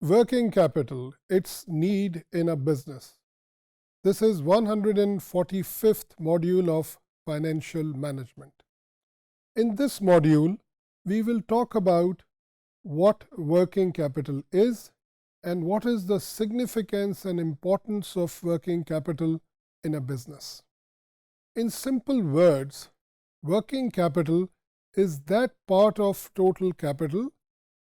Working capital, its need in a business. This is 145th module of financial management. In this module, we will talk about what working capital is and what is the significance and importance of working capital in a business. In simple words, working capital is that part of total capital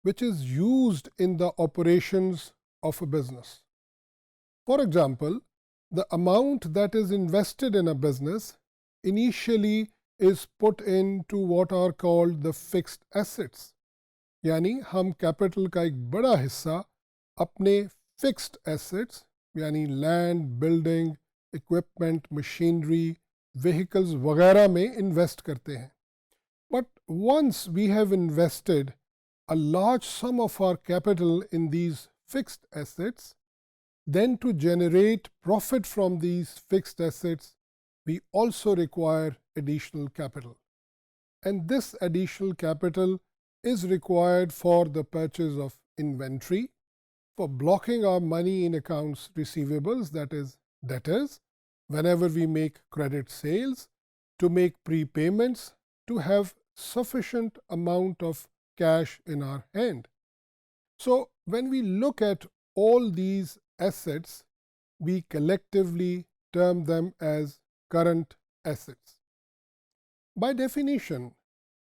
which is used in the operations of a business. For example, the amount that is invested in a business initially is put into what are called the fixed assets. यानी हम capital का एक बड़ा हिस्सा अपने fixed assets यानी land, building, equipment, machinery, vehicles वगैरह में इन्वेस्ट करते हैं. But once we have invested a large sum of our capital in these fixed assets, then to generate profit from these fixed assets, we also require additional capital. And this additional capital is required for the purchase of inventory, for blocking our money in accounts receivables, that is debtors, whenever we make credit sales, to make prepayments, to have sufficient amount of cash in our hand. So when we look at all these assets, we collectively term them as current assets. By definition,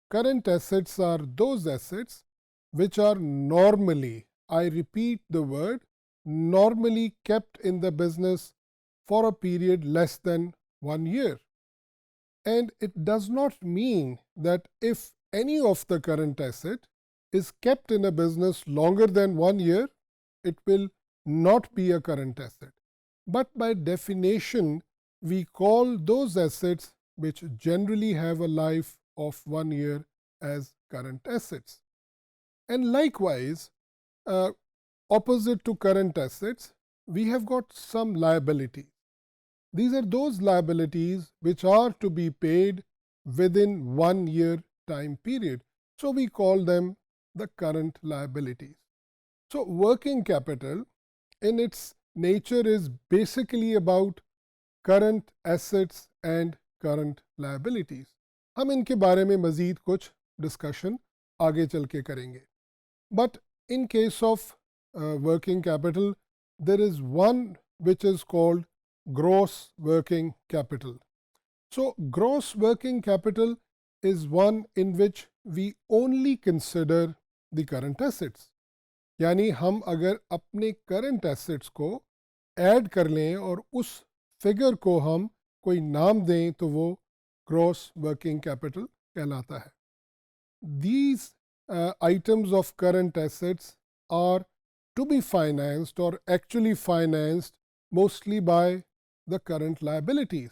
current assets are those assets which are normally, I repeat the word, normally kept in the business for a period less than 1 year. And it does not mean that if any of the current asset is kept in a business longer than 1 year, it will not be a current asset. But by definition, we call those assets which generally have a life of 1 year as current assets. And likewise, opposite to current assets, we have got some liabilities. These are those liabilities which are to be paid within 1 year time period. So we call them the current liabilities. So working capital in its nature is basically about current assets and current liabilities. हम इनके बारे में मज़ीद कुछ discussion आगे चल के करेंगे. But in case of working capital, there is one which is called gross working capital. So gross working capital is one in which we only consider the current assets. यानी हम अगर अपने current assets को add कर लें और उस figure को हम कोई नाम दें तो वो gross working capital कहलाता है. These items of current assets are to be financed or actually financed mostly by the current liabilities.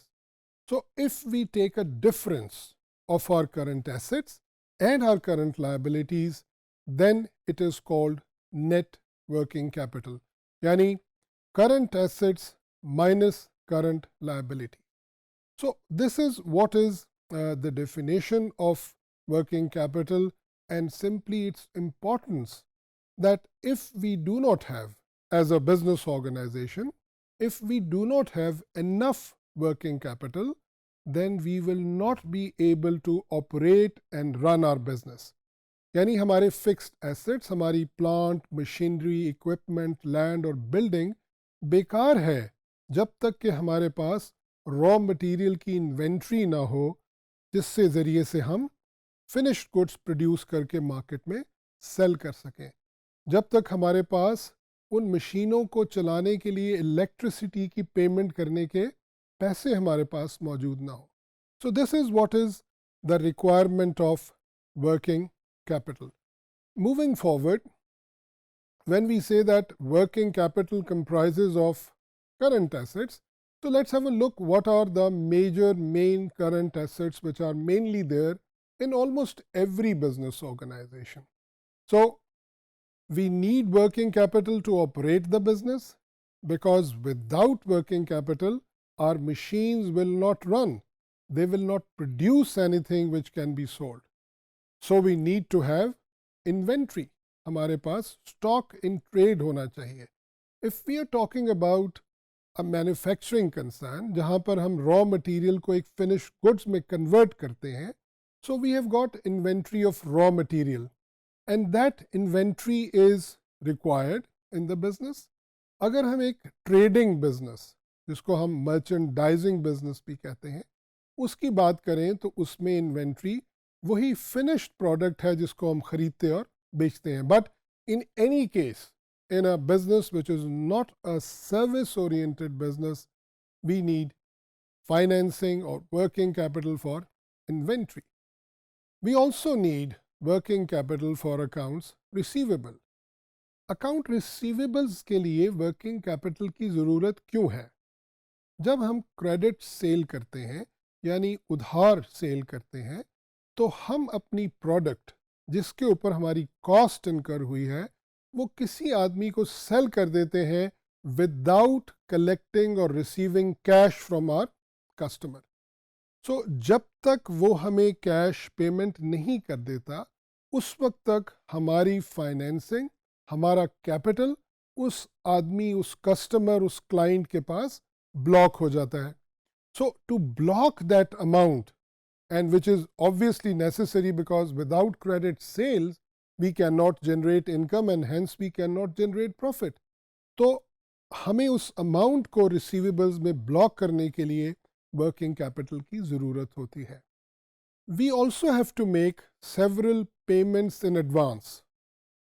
So if we take a difference of our current assets and our current liabilities, then it is called net working capital. Yani current assets minus current liability. So this is what is the definition of working capital and simply its importance, that if we do not have, as a business organization, if we do not have enough working capital, then we will not be able to operate and run our business. यानी हमारे fixed assets, हमारी plant, machinery, equipment, land और building बेकार है जब तक कि हमारे पास रॉ मटेरियल की इन्वेंट्री ना हो, जिससे ज़रिए से हम फिनिश्ड गुड्स प्रोड्यूस करके मार्केट में सेल कर सकें. जब तक हमारे पास उन मशीनों को चलाने के लिए इलेक्ट्रिसिटी की पेमेंट करने के पैसे हमारे पास मौजूद ना हो. So this is what is the requirement of working capital. Moving forward, when we say that working capital comprises of current assets, so let's have a look what are the main current assets which are mainly there in almost every business organization. So we need working capital to operate the business, because without working capital, our machines will not run. They will not produce anything which can be sold. So we need to have inventory. हमारे पास stock in trade होना चाहिए. If we are talking about a manufacturing concern जहाँ पर हम raw material को एक finish goods में convert करते हैं, so we have got inventory of raw material and that inventory is required in the business. अगर हम एक ट्रेडिंग बिजनेस जिसको हम मर्चेंडाइजिंग बिजनेस भी कहते हैं उसकी बात करें तो उसमें इन्वेंट्री वही फिनिश्ड प्रोडक्ट है जिसको हम खरीदते और बेचते हैं. But in any case in a business which is not a service oriented business, we need financing or working capital for inventory. We also need working capital for accounts receivable. Account receivables के लिए working capital की ज़रूरत क्यों है? जब हम credit sale करते हैं यानी उधार सेल करते हैं तो हम अपनी प्रोडक्ट जिसके ऊपर हमारी कॉस्ट इनकर हुई है वो किसी आदमी को सेल कर देते हैं विदाउट कलेक्टिंग और receiving cash from our customer. So जब तक वो हमें कैश पेमेंट नहीं कर देता उस वक्त तक हमारी फाइनेंसिंग, हमारा कैपिटल उस आदमी, उस कस्टमर, उस क्लाइंट के पास ब्लॉक हो जाता है. So to block that amount and which is obviously necessary because without credit sales we cannot generate income and hence we cannot generate profit. तो हमें उस अमाउंट को रिसीवेबल्स में ब्लॉक करने के लिए वर्किंग कैपिटल की ज़रूरत होती है. We also have to make several payments in advance.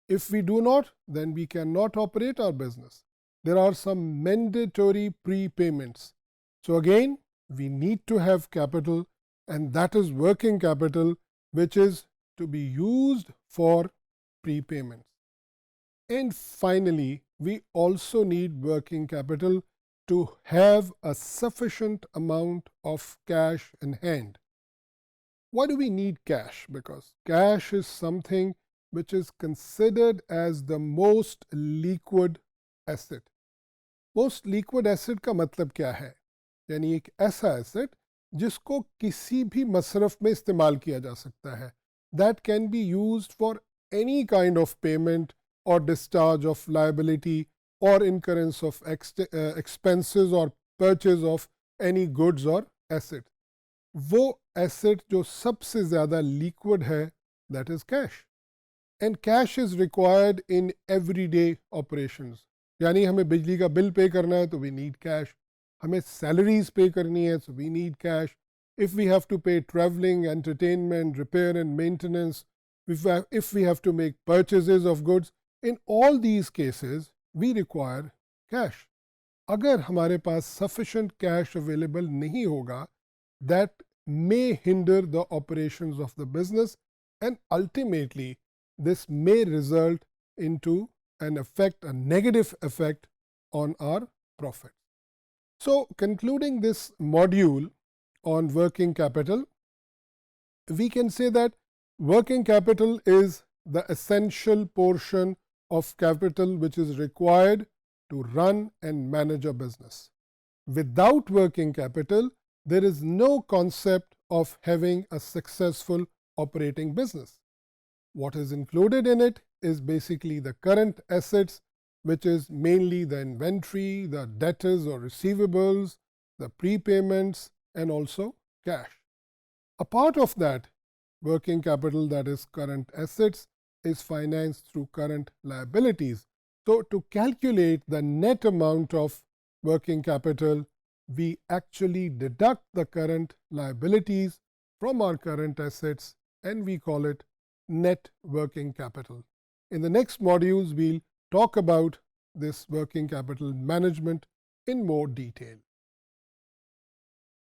If we do not, then we cannot operate our business. There are some mandatory prepayments. So again, we need to have capital and that is working capital which is to be used for prepayments. And finally, we also need working capital to have a sufficient amount of cash in hand. Why do we need cash? Because cash is something which is considered as the most liquid asset. Most liquid asset का मतलब क्या है? यानी एक ऐसा asset जिसको किसी भी मसरफ में इस्तेमाल किया जा सकता है. That can be used for any kind of payment और डिस्चार्ज ऑफ लायबिलिटी और इनकरेंस ऑफ एक्सपेंसेस और परचेज ऑफ एनी गुड्स और एसेट. वो एसेट जो सबसे ज़्यादा लिक्विड है that is cash. And cash is required in everyday operations. यानी हमें बिजली का बिल पे करना है तो वी नीड कैश, हमें सैलरीज पे करनी है so we need cash. If we have to पे travelling, entertainment, repair and maintenance, if we have to make purchases of goods, in all these cases we require cash. अगर हमारे पास sufficient cash available नहीं होगा, that may hinder the operations of the business and ultimately this may result into a negative effect on our profit. So concluding this module on working capital, we can say that working capital is the essential portion of capital which is required to run and manage a business. Without working capital, there is no concept of having a successful operating business. What is included in it is basically the current assets, which is mainly the inventory, the debtors or receivables, the prepayments, and also cash. A part of that working capital, that is current assets, is financed through current liabilities. So to calculate the net amount of working capital, we actually deduct the current liabilities from our current assets and we call it net working capital. In the next modules, we'll talk about this working capital management in more detail.